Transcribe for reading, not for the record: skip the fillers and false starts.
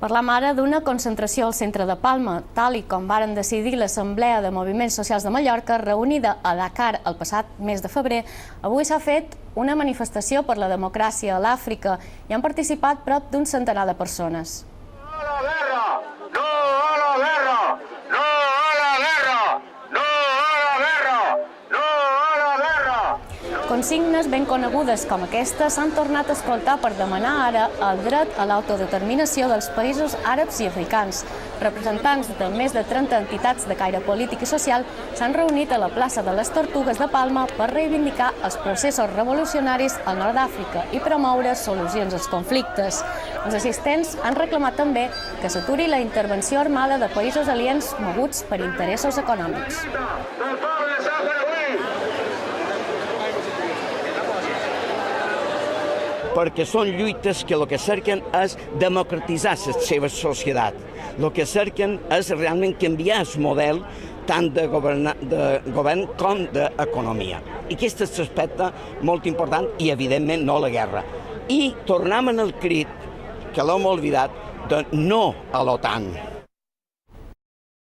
Parlam ara d'una concentració al centre de Palma, tal i com varen decidir l'Assemblea de Moviments Socials de Mallorca, reunida a Dakar el passat mes de febrer. Avui s'ha fet una manifestació per la democràcia a l'Àfrica i han participat prop d'un centenar de persones. ¡No a la guerra! ¡No a la guerra! ¡No a la guerra! ¡No a la guerra! ¡No a la guerra! Consignes ben conegudes com aquesta s'han tornat a escoltar per demanar ara el dret a l'autodeterminació dels països àrabs i africans. Representants de més de 30 entitats de caire polític i social s'han reunit a la plaça de les Tortugues de Palma per reivindicar els processos revolucionaris al nord d'Àfrica i promoure solucions als conflictes. Els assistents han reclamat també que s'aturi la intervenció armada de països aliens moguts per interessos econòmics. ¡Del poble saharaui! Perquè són lluites que el que cerquen és democratitzar la seva societat. El que cerquen és realment canviar el model tant de govern com d'economia. I aquest és l'aspecte molt important i, evidentment, no la guerra. I tornem en el crit, que l'hem oblidat, de no a l'OTAN.